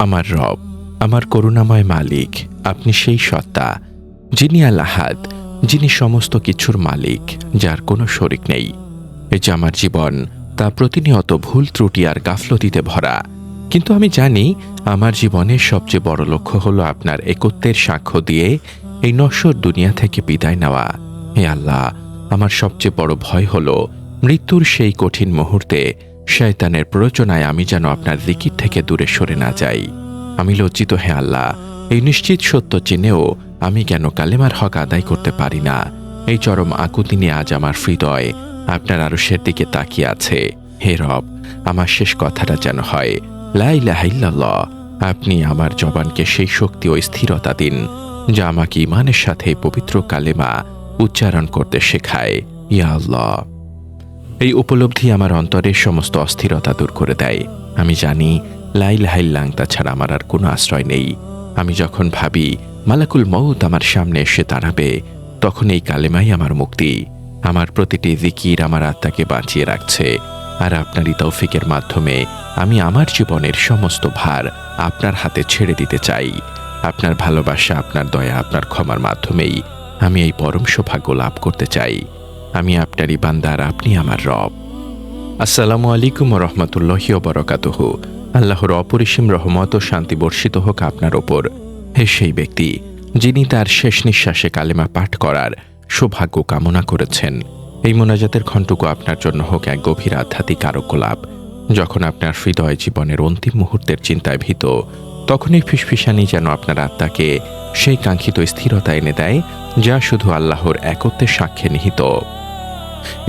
আমার রব, আমার করুণাময় মালিক, আপনি সেই সত্তা যিনি আল আহাদ, যিনি সমস্ত কিছুর মালিক, যার কোনো শরিক নেই। এই যে আমার জীবন, তা প্রতিনিয়ত ভুল ত্রুটি আর গাফলতিতে ভরা, কিন্তু আমি জানি আমার জীবনের সবচেয়ে বড় লক্ষ্য হলো আপনার একত্বের সাক্ষ্য দিয়ে এই নশ্বর দুনিয়া থেকে বিদায় নেওয়া। হে আল্লাহ, আমার সবচেয়ে বড় ভয় হলো মৃত্যুর সেই কঠিন মুহূর্তে শয়তানের প্ররোচনায় আমি যেন আপনার জিকির থেকে দূরে সরে না যাই। আমি লজ্জিত হে আল্লাহ, এই নিশ্চিত সত্য জেনেও আমি কেন কালেমার হক আদায় করতে পারি না। এই চরম আকুতি নিয়ে আজ আমার হৃদয় আপনার আরশের দিকে তাকিয়ে আছে। হে রব, আমার শেষ কথাটা যেন হয় লা ইলাহা ইল্লাল্লাহ। আপনি আমার জবানকে সেই শক্তি ও স্থিরতা দিন যা আমাকে ঈমানের সাথে পবিত্র কালেমা উচ্চারণ করতে শেখায়। ইয়া আল্লাহ, এই উপলব্ধি আমার অন্তরের সমস্ত অস্থিরতা দূর করে দেয়। আমি জানি লা ইলাহা ইল্লাল্লাহ ছাড়া আমার আর কোনো আশ্রয় নেই। আমি যখন ভাবি মালাকুল মউত আমার সামনে এসে দাঁড়াবে, তখন এই কালেমাই আমার মুক্তি। আমার প্রতিটি জিকির আমার আত্মাকে বাঁচিয়ে রাখছে, আর আপনারই তৌফিকের মাধ্যমে আমি আমার জীবনের সমস্ত ভার আপনার হাতে ছেড়ে দিতে চাই। আপনার ভালোবাসা, আপনার দয়া, আপনার ক্ষমার মাধ্যমেই আমি এই পরম সৌভাগ্য লাভ করতে চাই। আমি আপনারই বান্দা আর আপনি আমার রব। আসসালামু আলাইকুম ওয়া রাহমাতুল্লাহি ওয়া বারাকাতুহু। আল্লাহর অপরিসীম রহমত ও শান্তি বর্ষিত হোক আপনার ওপর। হে সেই ব্যক্তি যিনি তার শেষ নিঃশ্বাসে কালেমা পাঠ করার সৌভাগ্য কামনা করেছেন, এই মোনাজাতের ক্ষণটুকু আপনার জন্য হোক এক গভীর আধ্যাত্মিক আরোগ্য লাভ। যখন আপনার হৃদয় জীবনের অন্তিম মুহূর্তের চিন্তায় ভীত, তখন এই ফিসফিসানি যেন আপনার আত্মাকে সেই কাঙ্ক্ষিত স্থিরতা এনে দেয় যা শুধু আল্লাহর একত্বের সাক্ষ্যে নিহিত।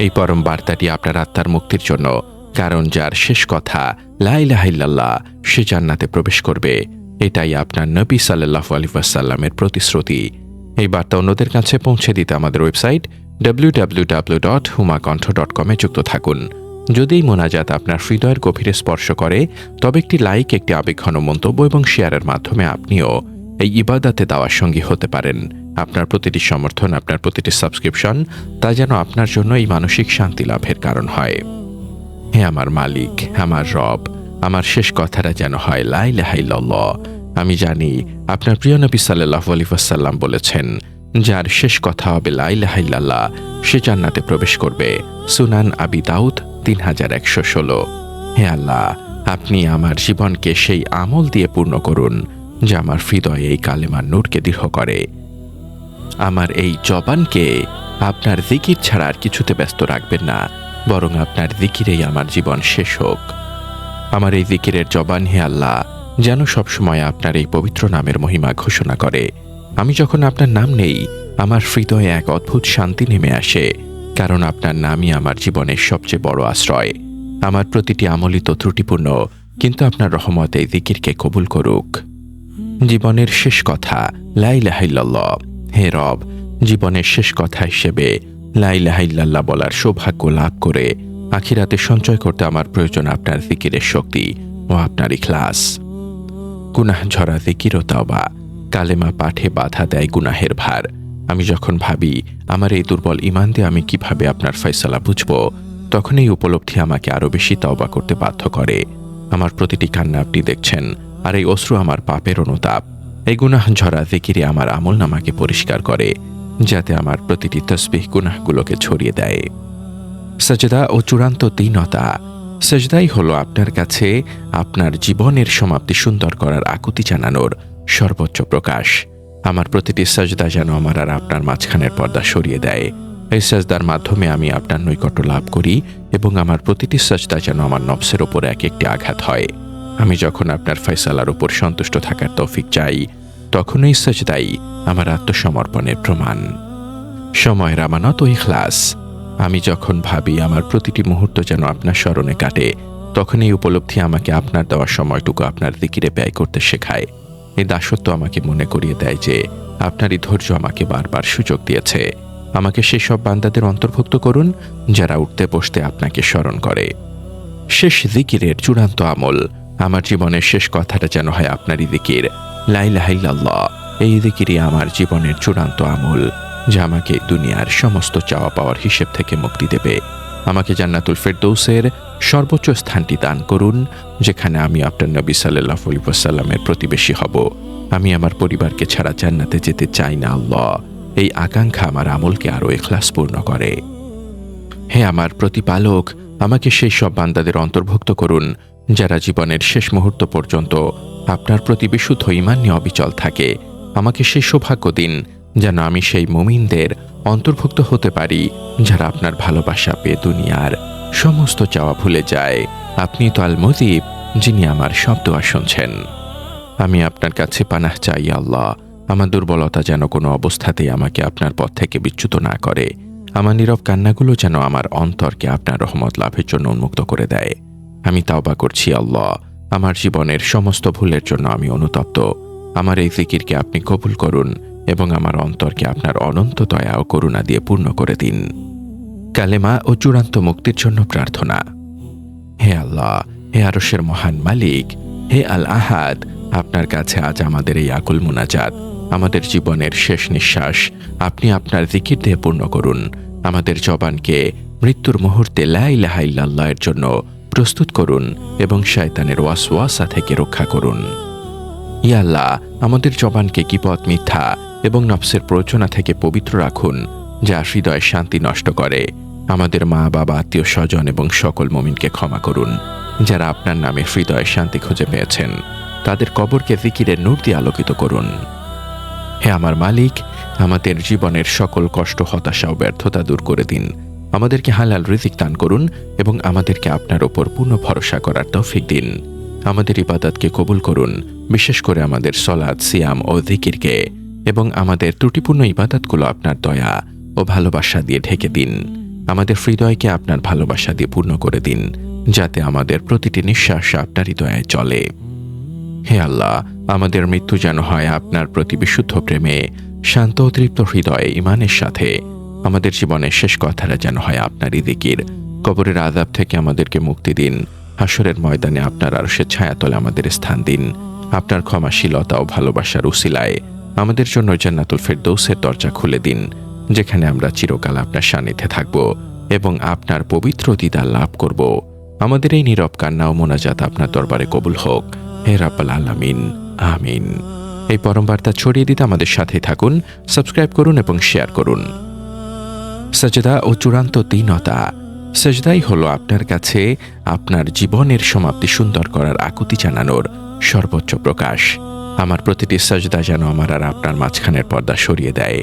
এই পরম বার্তাটি আপনার আত্মার মুক্তির জন্য, কারণ যার শেষ কথা লা ইলাহা ইল্লাল্লাহ সে জান্নাতে প্রবেশ করবে। এটাই আপনার নবী সাল্লাল্লাহু আলাইহি ওয়াসাল্লামের প্রতিশ্রুতি। এই বার্তা অন্যদের কাছে পৌঁছে দিতে আমাদের ওয়েবসাইট www.humakontho.com এ যুক্ত থাকুন। যদি এই মোনাজাত আপনার হৃদয়ের গভীরে স্পর্শ করে, তবে একটি লাইক, একটি আবেগঘন মন্তব্য এবং শেয়ারের মাধ্যমে আপনিও এই ইবাদতে দাওয়ার সঙ্গী হতে পারেন। আপনার প্রতিটি সমর্থন, আপনার প্রতিটি সাবস্ক্রিপশন, তা যেন আপনার জন্য এই মানসিক শান্তি লাভের কারণ হয়। হে আমার মালিক, আমার রব, আমার শেষ কথাটা যেন হয় লা ইলাহা ইল্লাল্লাহ। আমি জানি আপনার প্রিয় নবী সাল্লাল্লাহু আলাইহি ওয়াসাল্লাম বলেছেন, যার শেষ কথা হবে লা ইলাহা ইল্লাল্লাহ সে জান্নাতে প্রবেশ করবে। সুনান আবি দাউদ 3116। হে আল্লাহ, আপনি আমার জীবনকে সেই আমল দিয়ে পূর্ণ করুন যা আমার হৃদয়ে এই কালেমার নূরকে দৃঢ় করে। আমার এই জবানকে আপনার জিকির ছাড়া আর কিছুতে ব্যস্ত রাখবেন না, বরং আপনার জিকিরেই আমার জীবন শেষ হোক। আমার এই জিকিরের জবান, হে আল্লাহ, যেন সবসময় আপনার এই পবিত্র নামের মহিমা ঘোষণা করে। আমি যখন আপনার নাম নেই, আমার হৃদয়ে এক অদ্ভুত শান্তি নেমে আসে, কারণ আপনার নামই আমার জীবনের সবচেয়ে বড় আশ্রয়। আমার প্রতিটি আমলিত ত্রুটিপূর্ণ, কিন্তু আপনার রহমত এই জিকিরকে কবুল করুক। জীবনের শেষ কথা লা ইলাহা ইল্লাল্লাহ। হে রব, জীবনের শেষ কথা হিসেবে লা ইলাহা ইল্লাল্লাহ বলার সৌভাগ্য লাভ করে আখিরাতে সঞ্চয় করতে আমার প্রয়োজন আপনার জিকিরের শক্তি ও আপনার ইখলাস। গুনাহ ঝরা জিকির ও তাওবা, কালেমা পাঠে বাধা দেয় গুনাহের ভার। আমি যখন ভাবি আমার এই দুর্বল ঈমান দিয়ে আমি কিভাবে আপনার ফয়সালা বুঝব, তখন এই উপলব্ধি আমাকে আরো বেশি তাওবা করতে বাধ্য করে। আমার প্রতিটি কান্না আপনি দেখছেন, আর এই অশ্রু আমার পাপের অনুতাপ। এই গুনাহ ঝরা জিকিরে আমার আমলনামাকে পরিষ্কার করে, যাতে আমার প্রতিটি তাসবিহ গুনাহগুলোকে ছড়িয়ে দেয়। সাজদা ও চূড়ান্ত দীনতা। সাজদাই হলো আপনার কাছে আপনার জীবনের সমাপ্তি সুন্দর করার আকুতি জানানোর সর্বোচ্চ প্রকাশ। আমার প্রতিটি সাজদা যেন আমার আর আপনার মাঝখানের পর্দা সরিয়ে দেয়। এই সাজদার মাধ্যমে আমি আপনার নৈকট্য লাভ করি, এবং আমার প্রতিটি সাজদা যেন আমার নফসের ওপর এক একটি আঘাত হয়। আমি যখন আপনার ফয়সালার উপর সন্তুষ্ট থাকার তৌফিক চাই, তখন এই সাজদাই আমার আত্মসমর্পণের প্রমাণ। সময়ের আমানত ও ইখলাস। আমি যখন ভাবি আমার প্রতিটি মুহূর্ত যেন আপনার স্মরণে কাটে, তখন এই উপলব্ধি আমাকে আপনার দেওয়া সময়টুকু আপনার জিকিরে ব্যয় করতে শেখায়। এই দাসত্ব আমাকে মনে করিয়ে দেয় যে আপনারই ধৈর্য আমাকে বারবার সুযোগ দিয়েছে। আমাকে সেই সব বান্দাদের অন্তর্ভুক্ত করুন যারা উঠতে বসতে আপনাকে স্মরণ করে। শেষ জিকিরের চূড়ান্ত আমল। আমার জীবনের শেষ কথাটা যেন হয় আপনারই জিকির লা ইলাহা ইল্লাল্লাহ। এই জিকিরই আমার জীবনের চূড়ান্ত আমল, যা আমাকে দুনিয়ার সমস্ত চাওয়া পাওয়ার হিসেব থেকে মুক্তি দেবে। আমাকে জান্নাতুল ফেরদৌসের সর্বোচ্চ স্থানটি দান করুন, যেখানে আমি আপনার নবী সাল্লাল্লাহু আলাইহি ওয়াসাল্লামের প্রতিবেশী হব। আমি আমার পরিবারকে ছাড়া জান্নাতে যেতে চাই না আল্লাহ। এই আকাঙ্ক্ষা আমার আমলকে আরও ইখলাসপূর্ণ করে। হে আমার প্রতিপালক, আমাকে সেই সব বান্দাদের অন্তর্ভুক্ত করুন যারা জীবনের শেষ মুহূর্ত পর্যন্ত আপনার প্রতি বিশুদ্ধ ঈমান নিয়ে অবিচল থাকে। আমাকে সেই সৌভাগ্য দিন যেন আমি সেই মুমিনদের অন্তর্ভুক্ত হতে পারি যারা আপনার ভালোবাসা পেয়ে দুনিয়ার সমস্ত চাওয়া ভুলে যায়। আপনি তো আল মুজিব, যিনি আমার সব দোয়া শুনছেন। আমি আপনার কাছে পানাহ চাই আল্লাহ। আমার দুর্বলতা যেন কোনো অবস্থাতেই আমাকে আপনার পথ থেকে বিচ্যুত না করে। আমার নীরব কান্নাগুলো যেন আমার অন্তরকে আপনার রহমত লাভের জন্য উন্মুক্ত করে দেয়। আমি তাওবা করছি আল্লাহ, আমার জীবনের সমস্ত ভুলের জন্য আমি অনুতপ্ত। আমার এই জিকিরকে আপনি কবুল করুন এবং আমার অন্তরকে আপনার অনন্ত দয়া ও করুণা দিয়ে পূর্ণ করে দিন। কালেমা ও চূড়ান্ত মুক্তির জন্য প্রার্থনা। হে আল্লাহ, হে আরশের মহান মালিক, হে আল আহাদ, আপনার কাছে আজ আমাদের এই আকুল মুনাজাত। আমাদের জীবনের শেষ নিঃশ্বাস আপনি আপনার জিকির দিয়ে পূর্ণ করুন। আমাদের জবানকে মৃত্যুর মুহূর্তে লা ইলাহা ইল্লাল্লাহ এর জন্য প্রস্তুত করুন এবং শয়তানের ওয়াসওয়াসা থেকে রক্ষা করুন। ইয়া আল্লাহ, আমাদের জবানকে কিপথ, মিথ্যা এবং নফসের প্ররোচনা থেকে পবিত্র রাখুন, যা হৃদয়ে শান্তি নষ্ট করে। আমাদের মা, বাবা, আত্মীয় স্বজন এবং সকল মুমিনকে ক্ষমা করুন যারা আপনার নামে হৃদয়ে শান্তি খুঁজে পেয়েছেন। তাদের কবরকে জিকিরের নূর দিয়ে আলোকিত করুন। হে আমার মালিক, আমাদের জীবনের সকল কষ্ট, হতাশা ও ব্যর্থতা দূর করে দিন। আমাদেরকে হালাল রিজিক দান করুন এবং আমাদেরকে আপনার ওপর পূর্ণ ভরসা করার তৌফিক দিন। আমাদের ইবাদতকে কবুল করুন, বিশেষ করে আমাদের সলাত, সিয়াম ও জিকিরকে, এবং আমাদের ত্রুটিপূর্ণ ইবাদতগুলো আপনার দয়া ও ভালোবাসা দিয়ে ঢেকে দিন। আমাদের হৃদয়কে আপনার ভালোবাসা দিয়ে পূর্ণ করে দিন, যাতে আমাদের প্রতিটি নিঃশ্বাস আপনারই দয়ায় চলে। হে আল্লাহ, আমাদের মৃত্যু যেন হয় আপনার প্রতি বিশুদ্ধ প্রেমে, শান্ত ও তৃপ্ত হৃদয়ে ঈমানের সাথে। আমাদের জীবনের শেষ কথাটা যেন হয় আপনারই জিকির। কবরের আযাব থেকে আমাদেরকে মুক্তি দিন। হাসরের ময়দানে আপনার আরশের ছায়াতলে আমাদের স্থান দিন। আপনার ক্ষমাশীলতা ও ভালোবাসার উসিলায় আমাদের জন্য জান্নাতুল ফেরদৌসের দরজা খুলে দিন, যেখানে আমরা চিরকাল আপনার সান্নিধ্যে থাকব এবং আপনার পবিত্র দিদার লাভ করব। আমাদের এই নীরব কান্না ও মোনাজাত আপনার দরবারে কবুল হোক, হে রাব্বুল আলামিন। আমিন। এই পরম বার্তা ছড়িয়ে দিতে আমাদের সাথেই থাকুন, সাবস্ক্রাইব করুন এবং শেয়ার করুন। সাজদা ও চূড়ান্ত দীনতা। সাজদাই হলো আপনার কাছে আপনার জীবনের সমাপ্তি সুন্দর করার আকুতি জানানোর সর্বোচ্চ প্রকাশ। আমার প্রতিটি সাজদা যেন আমার আর আপনার মাঝখানের পর্দা সরিয়ে দেয়।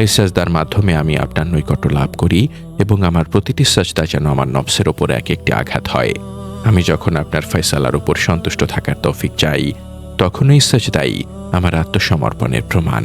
এই সাজদার মাধ্যমে আমি আপনার নৈকট্য লাভ করি এবং আমার প্রতিটি সাজদা যেন আমার নফসের ওপর এক একটি আঘাত হয়। আমি যখন আপনার ফয়সালার উপর সন্তুষ্ট থাকার তৌফিক চাই, তখন এই সাজদাই আমার আত্মসমর্পণের প্রমাণ।